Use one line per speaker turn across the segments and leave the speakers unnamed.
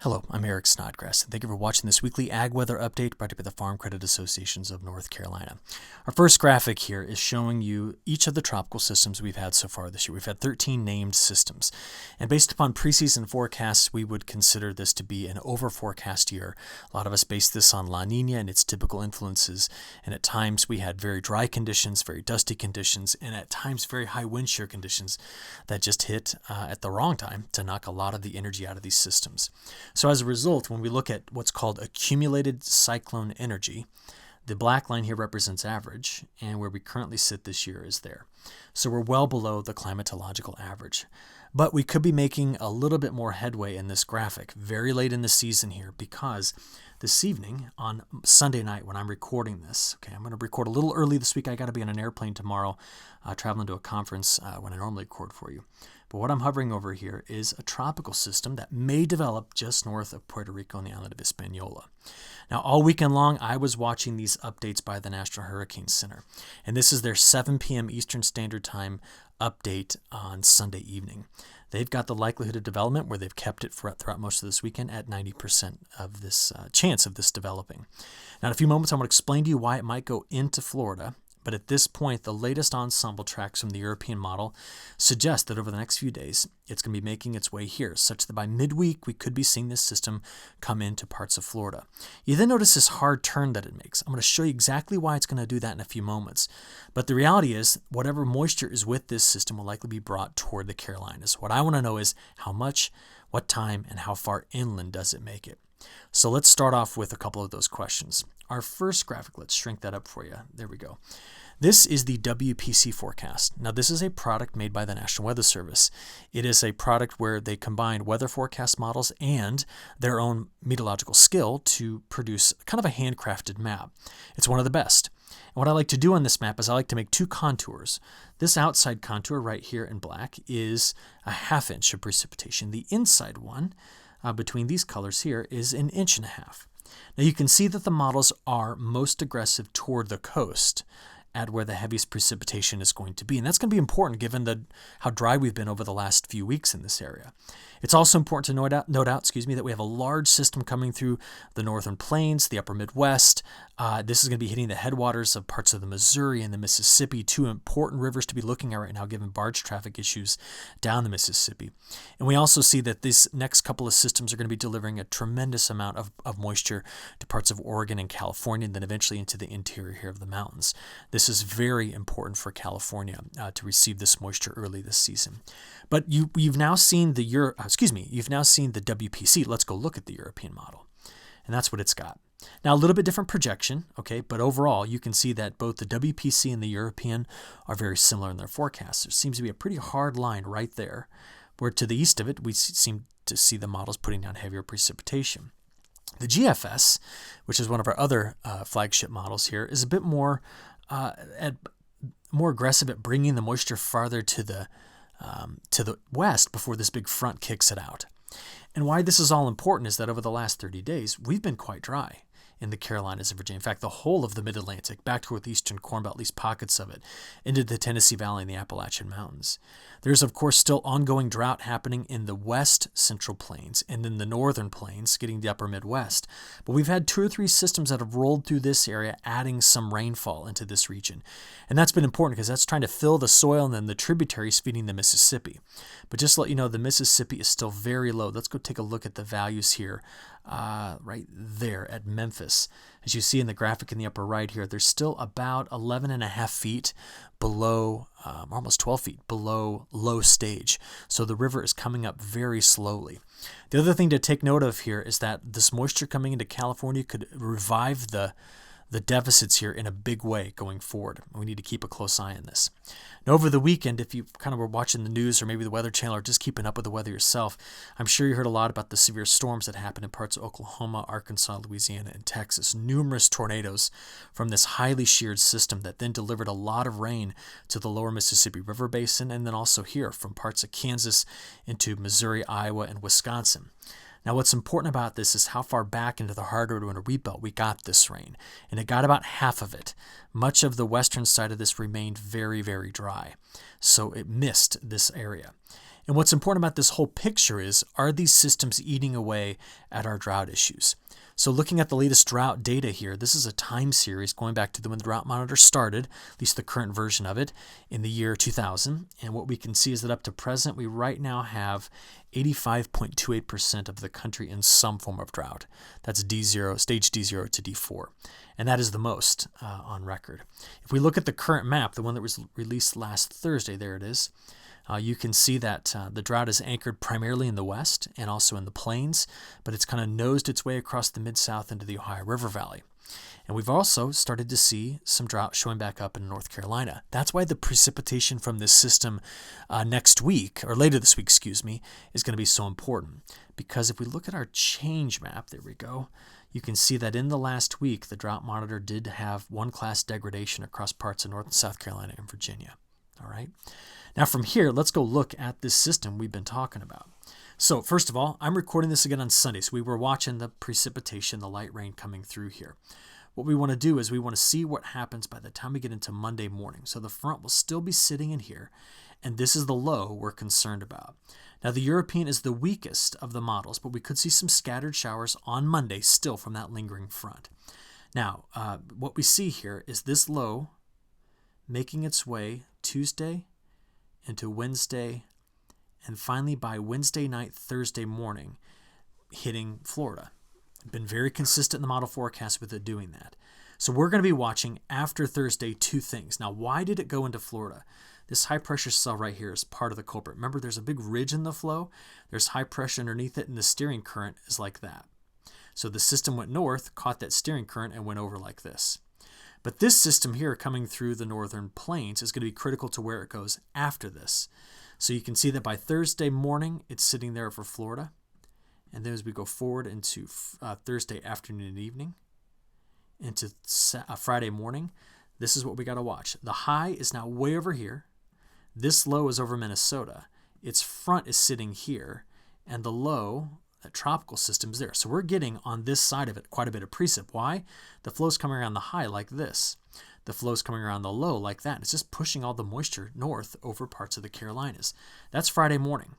Hello, I'm Eric Snodgrass, and thank you for watching this weekly Ag Weather Update brought to you by the Farm Credit Associations of North Carolina. Our first graphic here is showing you each of the tropical systems we've had so far this year. We've had 13 named systems, and based upon preseason forecasts, we would consider this to be an over-forecast year. A lot of us base this on La Nina and its typical influences, and at times we had very dry conditions, very dusty conditions, and at times very high wind shear conditions that just hit at the wrong time to knock a lot of the energy out of these systems. So as a result, when we look at what's called accumulated cyclone energy, the black line here represents average, and where we currently sit this year is there. So we're well below the climatological average. But we could be making a little bit more headway in this graphic very late in the season here, because this evening on Sunday night when I'm recording this, I'm going to record a little early this week. I got to be on an airplane tomorrow, traveling to a conference when I normally record for you. But what I'm hovering over here is a tropical system that may develop just north of Puerto Rico and the island of Hispaniola. Now, all weekend long, I was watching these updates by the National Hurricane Center, and this is their 7 p.m. Eastern Standard Time update on Sunday evening. They've got the likelihood of development where they've kept it throughout most of this weekend at 90% of this chance of this developing. Now, in a few moments, I'm going to explain to you why it might go into Florida. But at this point, the latest ensemble tracks from the European model suggest that over the next few days, it's going to be making its way here, such that by midweek, we could be seeing this system come into parts of Florida. You then notice this hard turn that it makes. I'm going to show you exactly why it's going to do that in a few moments. But the reality is, whatever moisture is with this system will likely be brought toward the Carolinas. What I want to know is how much, what time, and how far inland does it make it? So let's start off with a couple of those questions. Our first graphic, let's shrink that up for you. There we go. This is the WPC forecast. Now, this is a product made by the National Weather Service. It is a product where they combine weather forecast models and their own meteorological skill to produce kind of a handcrafted map. It's one of the best. And what I like to do on this map is I like to make two contours. This outside contour right here in black is a 1/2 inch of precipitation. The inside one between these colors here is 1.5 inches. Now you can see that the models are most aggressive toward the coast at where the heaviest precipitation is going to be. And that's going to be important given how dry we've been over the last few weeks in this area. It's also important to note out, that we have a large system coming through the northern plains, the upper Midwest. This is going to be hitting the headwaters of parts of the Missouri and the Mississippi, two important rivers to be looking at right now given barge traffic issues down the Mississippi. And we also see that these next couple of systems are going to be delivering a tremendous amount of moisture to parts of Oregon and California, and then eventually into the interior here of the mountains. This is very important for California to receive this moisture early this season. But you've now seen the WPC. Let's go look at the European model. And that's what it's got. Now, a little bit different projection, but overall, you can see that both the WPC and the European are very similar in their forecasts. There seems to be a pretty hard line right there, where to the east of it, we seem to see the models putting down heavier precipitation. The GFS, which is one of our other flagship models here, is a bit more aggressive at bringing the moisture farther to the west before this big front kicks it out. And why this is all important is that over the last 30 days, we've been quite dry in the Carolinas and Virginia. In fact, the whole of the Mid-Atlantic, back toward the eastern Corn Belt, at least pockets of it, into the Tennessee Valley and the Appalachian Mountains. There's, of course, still ongoing drought happening in the west central plains and then the northern plains, getting the upper Midwest. But we've had 2 or 3 systems that have rolled through this area, adding some rainfall into this region. And that's been important because that's trying to fill the soil and then the tributaries feeding the Mississippi. But just to let you know, the Mississippi is still very low. Let's go take a look at the values here right there at Memphis. As you see in the graphic in the upper right here, there's still about 11.5 feet below, almost 12 feet below low stage. So the river is coming up very slowly. The other thing to take note of here is that this moisture coming into California could revive the deficits here in a big way going forward. We need to keep a close eye on this. Now, over the weekend, if you kind of were watching the news or maybe the Weather Channel or just keeping up with the weather yourself, I'm sure you heard a lot about the severe storms that happened in parts of Oklahoma, Arkansas, Louisiana, and Texas. Numerous tornadoes from this highly sheared system that then delivered a lot of rain to the lower Mississippi River Basin and then also here from parts of Kansas into Missouri, Iowa, and Wisconsin. Now, what's important about this is how far back into the hard winter wheat belt we got this rain, and it got about half of it. Much of the western side of this remained very, very dry, so it missed this area. And what's important about this whole picture is, are these systems eating away at our drought issues? So looking at the latest drought data here, this is a time series going back to when the drought monitor started, at least the current version of it, in the year 2000. And what we can see is that up to present, we right now have 85.28% of the country in some form of drought. That's D0, stage D0 to D4. And that is the most on record. If we look at the current map, the one that was released last Thursday, there it is, you can see that the drought is anchored primarily in the west and also in the plains, but it's kind of nosed its way across the Mid-South into the Ohio River Valley. And we've also started to see some drought showing back up in North Carolina. That's why the precipitation from this system next week, or later this week, excuse me, is going to be so important. Because if we look at our change map, there we go, you can see that in the last week, the drought monitor did have 1-class degradation across parts of North and South Carolina and Virginia. All right. Now from here, let's go look at this system we've been talking about. So first of all, I'm recording this again on Sunday. So we were watching the precipitation, the light rain coming through here. What we want to do is we want to see what happens by the time we get into Monday morning. So the front will still be sitting in here, and this is the low we're concerned about. Now the European is the weakest of the models, but we could see some scattered showers on Monday still from that lingering front. Now, what we see here is this low making its way Tuesday into Wednesday, and finally by Wednesday night, Thursday morning, hitting Florida. Been very consistent in the model forecast with it doing that. So we're going to be watching after Thursday 2 things. Now, why did it go into Florida? This high pressure cell right here is part of the culprit. Remember, there's a big ridge in the flow. There's high pressure underneath it, and the steering current is like that. So the system went north, caught that steering current, and went over like this. But this system here coming through the northern plains is going to be critical to where it goes after this. So you can see that by Thursday morning, it's sitting there for Florida. And then as we go forward into Thursday afternoon and evening, into Friday morning, this is what we got to watch. The high is now way over here. This low is over Minnesota. Its front is sitting here. And the low, that tropical system, is there. So we're getting on this side of it quite a bit of precip. Why? The flow's coming around the high like this. The flow's coming around the low like that. It's just pushing all the moisture north over parts of the Carolinas. That's Friday morning.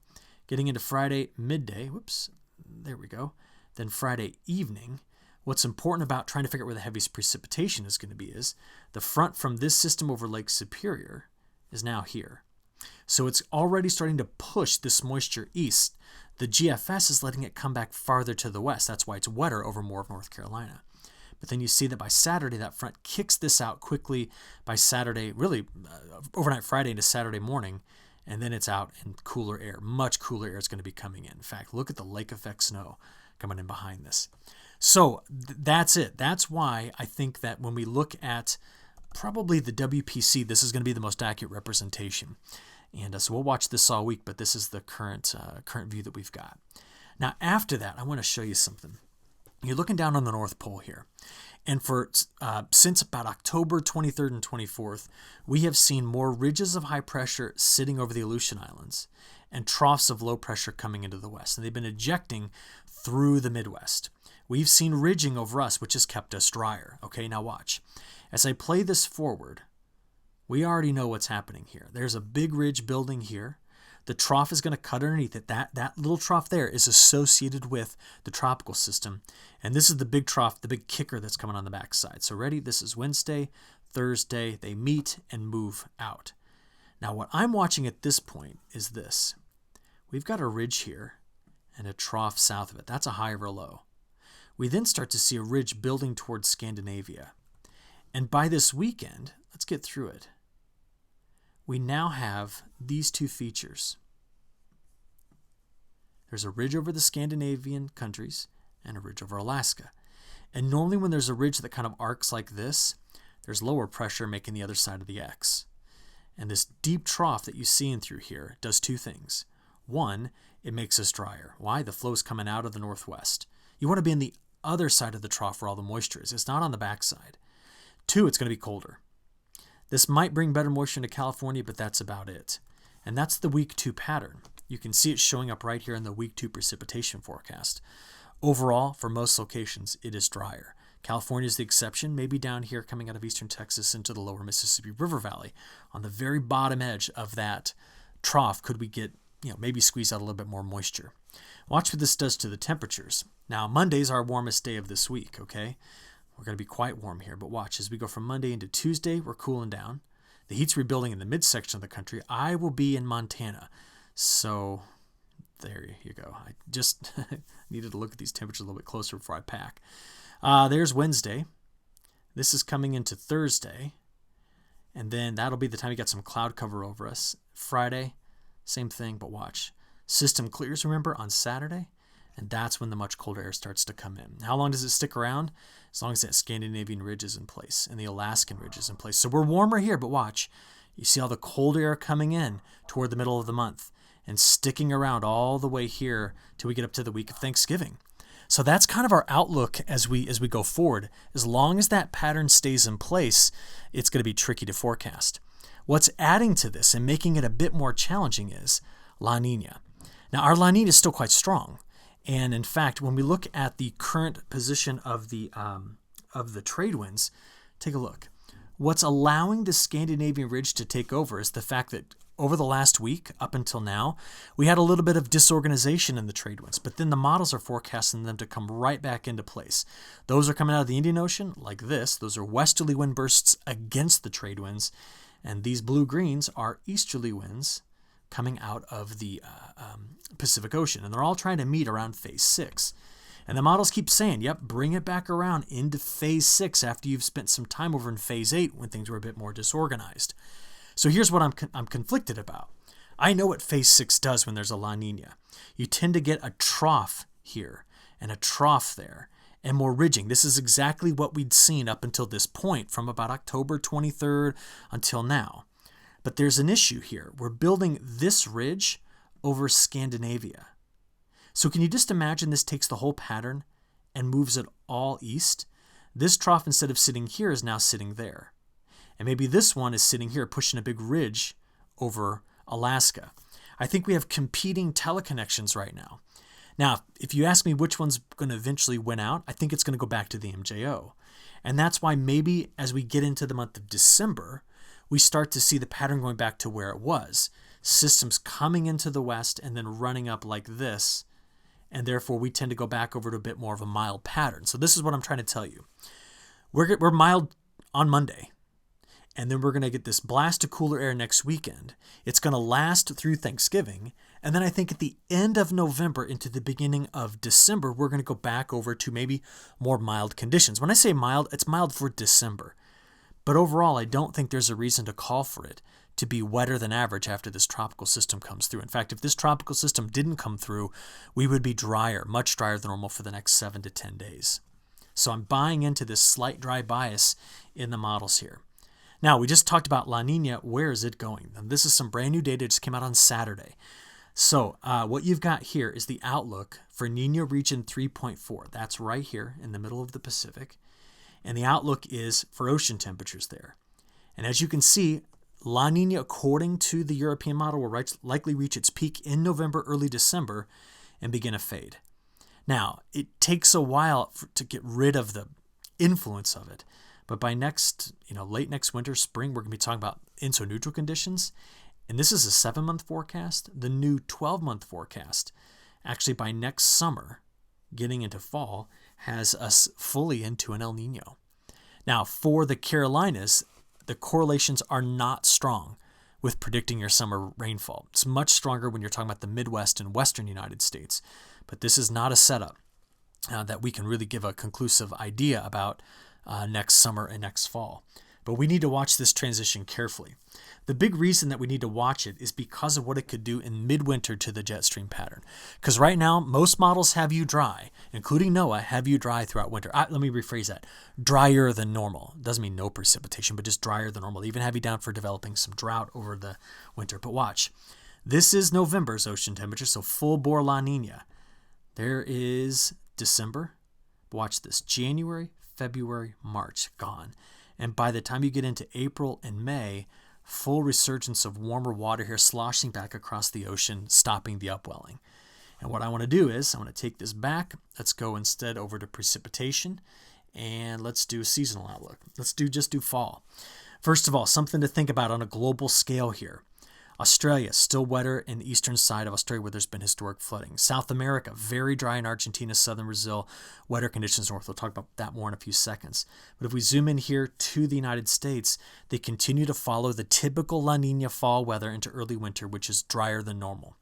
Getting into Friday midday, whoops, there we go. Then Friday evening, what's important about trying to figure out where the heaviest precipitation is going to be is the front from this system over Lake Superior is now here. So it's already starting to push this moisture east. The GFS is letting it come back farther to the west. That's why it's wetter over more of North Carolina. But then you see that by Saturday, that front kicks this out quickly by Saturday, really overnight Friday into Saturday morning, and then it's out in cooler air. Much cooler air is going to be coming in. In fact, look at the lake effect snow coming in behind this. So that's it. That's why I think that when we look at probably the WPC, this is going to be the most accurate representation. And so we'll watch this all week, but this is the current view that we've got. Now, after that, I want to show you something. You're looking down on the North Pole here. And for since about October 23rd and 24th, we have seen more ridges of high pressure sitting over the Aleutian Islands and troughs of low pressure coming into the west. And they've been ejecting through the Midwest. We've seen ridging over us, which has kept us drier. Okay, now watch. As I play this forward, we already know what's happening here. There's a big ridge building here. The trough is going to cut underneath it. That little trough there is associated with the tropical system. And this is the big trough, the big kicker that's coming on the backside. So ready? This is Wednesday, Thursday. They meet and move out. Now what I'm watching at this point is this. We've got a ridge here and a trough south of it. That's a high or a low. We then start to see a ridge building towards Scandinavia. And by this weekend, let's get through it. We now have these 2 features. There's a ridge over the Scandinavian countries and a ridge over Alaska. And normally when there's a ridge that kind of arcs like this, there's lower pressure making the other side of the X. And this deep trough that you see in through here does 2 things. One, it makes us drier. Why? The flow's coming out of the northwest. You want to be in the other side of the trough where all the moisture is. It's not on the backside. 2, it's going to be colder. This might bring better moisture into California, but that's about it. And that's the week 2 pattern. You can see it showing up right here in the week 2 precipitation forecast. Overall, for most locations, it is drier. California is the exception, maybe down here coming out of eastern Texas into the lower Mississippi River Valley. On the very bottom edge of that trough, could we get maybe squeeze out a little bit more moisture. Watch what this does to the temperatures. Now, Monday's our warmest day of this week, okay? We're going to be quite warm here, but watch. As we go from Monday into Tuesday, we're cooling down. The heat's rebuilding in the midsection of the country. I will be in Montana. So there you go. I just needed to look at these temperatures a little bit closer before I pack. There's Wednesday. This is coming into Thursday. And then that'll be the time you got some cloud cover over us. Friday, same thing, but watch. System clears, remember, on Saturday. And that's when the much colder air starts to come in. How long does it stick around? As long as that Scandinavian ridge is in place and the Alaskan ridge is in place. So we're warmer here, but watch. You see all the colder air coming in toward the middle of the month and sticking around all the way here till we get up to the week of Thanksgiving. So that's kind of our outlook as we go forward. As long as that pattern stays in place, it's going to be tricky to forecast. What's adding to this and making it a bit more challenging is La Nina. Now, our La Nina is still quite strong. And in fact, when we look at the current position of the trade winds, take a look. What's allowing the Scandinavian ridge to take over is the fact that over the last week, up until now, we had a little bit of disorganization in the trade winds, but then the models are forecasting them to come right back into place. Those are coming out of the Indian Ocean like this. Those are westerly wind bursts against the trade winds, and these blue-greens are easterly winds coming out of the Pacific Ocean, and they're all trying to meet around phase 6. And the models keep saying, yep, bring it back around into phase 6 after you've spent some time over in phase 8 when things were a bit more disorganized. So here's what I'm conflicted about. I know what phase 6 does when there's a La Nina. You tend to get a trough here and a trough there and more ridging. This is exactly what we'd seen up until this point from about October 23rd until now. But there's an issue here. We're building this ridge over Scandinavia. So can you just imagine this takes the whole pattern and moves it all east? This trough, instead of sitting here, is now sitting there. And maybe this one is sitting here, pushing a big ridge over Alaska. I think we have competing teleconnections right now. Now, if you ask me which one's going to eventually win out, I think it's going to go back to the MJO. And that's why maybe as we get into the month of December, we start to see the pattern going back to where it was. Systems coming into the west and then running up like this, and therefore we tend to go back over to a bit more of a mild pattern. So this is what I'm trying to tell you. We're mild on Monday, and then we're going to get this blast of cooler air next weekend. It's going to last through Thanksgiving, and then I think at the end of November into the beginning of December, we're going to go back over to maybe more mild conditions. When I say mild, it's mild for December. But overall, I don't think there's a reason to call for it to be wetter than average after this tropical system comes through. In fact, if this tropical system didn't come through, we would be drier, much drier than normal for the next 7 to 10 days. So I'm buying into this slight dry bias in the models here. Now, we just talked about La Nina. Where is it going? And this is some brand new data that just came out on Saturday. So what you've got here is the outlook for Nina region 3.4. That's right here in the middle of the Pacific. And the outlook is for ocean temperatures there. And as you can see, La Nina, according to the European model, will likely reach its peak in November, early December, and begin a fade. Now, it takes a while to get rid of the influence of it. But by late next winter, spring, we're going to be talking about INSO-neutral conditions. And this is a 7-month forecast. The new 12-month forecast, actually by next summer, getting into fall, has us fully into an El Nino. Now, for the Carolinas, the correlations are not strong with predicting your summer rainfall. It's much stronger when you're talking about the Midwest and Western United States. But this is not a setup that we can really give a conclusive idea about next summer and next fall. But we need to watch this transition carefully. The big reason that we need to watch it is because of what it could do in midwinter to the jet stream pattern. Because right now, most models have you dry, including NOAA, have you dry throughout winter. Let me rephrase that. Drier than normal. Doesn't mean no precipitation, but just drier than normal. They even have you down for developing some drought over the winter. But watch. This is November's ocean temperature, so full bore La Nina. There is December. Watch this. January, February, March, gone. And by the time you get into April and May, full resurgence of warmer water here sloshing back across the ocean, stopping the upwelling. And what I want to do is I want to take this back. Let's go instead over to precipitation, and let's do a seasonal outlook. Let's just do fall. First of all, something to think about on a global scale here. Australia, still wetter in the eastern side of Australia where there's been historic flooding. South America, very dry in Argentina, southern Brazil, wetter conditions north. We'll talk about that more in a few seconds. But if we zoom in here to the United States, they continue to follow the typical La Nina fall weather into early winter, which is drier than normal.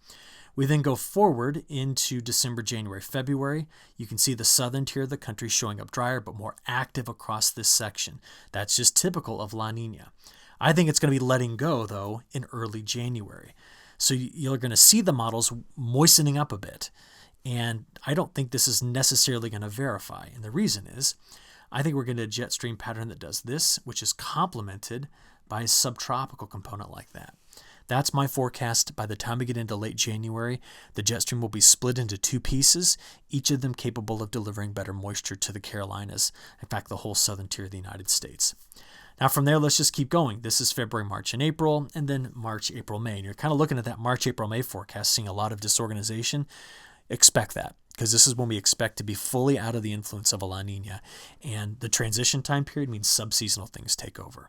We then go forward into December, January, February. You can see the southern tier of the country showing up drier but more active across this section. That's just typical of La Nina. I think it's going to be letting go, though, in early January. So you're going to see the models moistening up a bit. And I don't think this is necessarily going to verify. And the reason is, I think we're going to get a jet stream pattern that does this, which is complemented by a subtropical component like that. That's my forecast. By the time we get into late January, the jet stream will be split into two pieces, each of them capable of delivering better moisture to the Carolinas, in fact, the whole southern tier of the United States. Now from there, let's just keep going. This is February, March, and April, and then March, April, May. And you're kind of looking at that March, April, May forecast, seeing a lot of disorganization. Expect that, because this is when we expect to be fully out of the influence of a La Nina. And the transition time period means subseasonal things take over.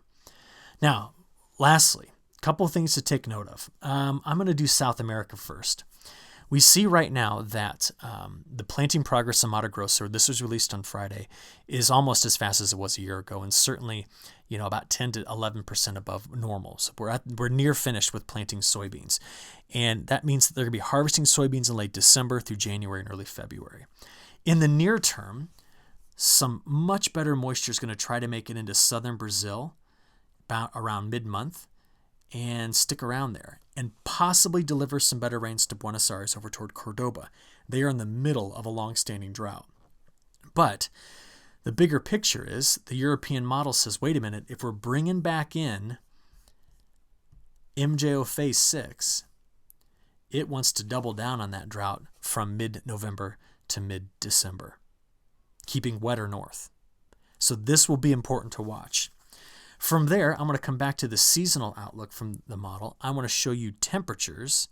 Now, lastly, a couple of things to take note of. I'm going to do South America first. We see right now that the planting progress in Mato Grosso, this was released on Friday, is almost as fast as it was a year ago, and certainly, about 10 to 11% above normal. So we're near finished with planting soybeans, and that means that they're going to be harvesting soybeans in late December through January and early February. In the near term, some much better moisture is going to try to make it into southern Brazil about around mid-month and stick around there and possibly deliver some better rains to Buenos Aires over toward Cordoba. They are in the middle of a long-standing drought. But the bigger picture is the European model says, wait a minute, if we're bringing back in MJO phase 6, it wants to double down on that drought from mid-November to mid-December, keeping wetter north. So this will be important to watch. From there, I'm going to come back to the seasonal outlook from the model. I want to show you temperatures.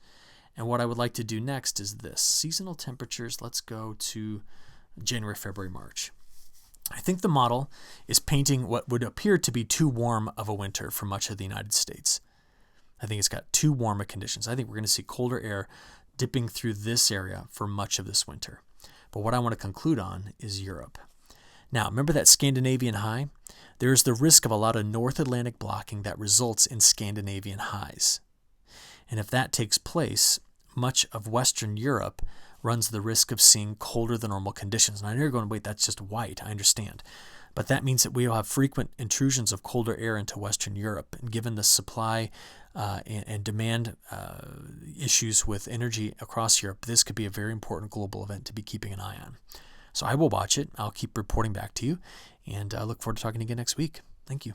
And what I would like to do next is this. Seasonal temperatures, let's go to January, February, March. I think the model is painting what would appear to be too warm of a winter for much of the United States. I think it's got too warm of conditions. I think we're going to see colder air dipping through this area for much of this winter. But what I want to conclude on is Europe. Now, remember that Scandinavian high? There is the risk of a lot of North Atlantic blocking that results in Scandinavian highs. And if that takes place, much of Western Europe runs the risk of seeing colder than normal conditions. And I know you're going, wait, that's just white. I understand. But that means that we will have frequent intrusions of colder air into Western Europe. And given the supply and demand issues with energy across Europe, this could be a very important global event to be keeping an eye on. So I will watch it. I'll keep reporting back to you. And I look forward to talking again next week. Thank you.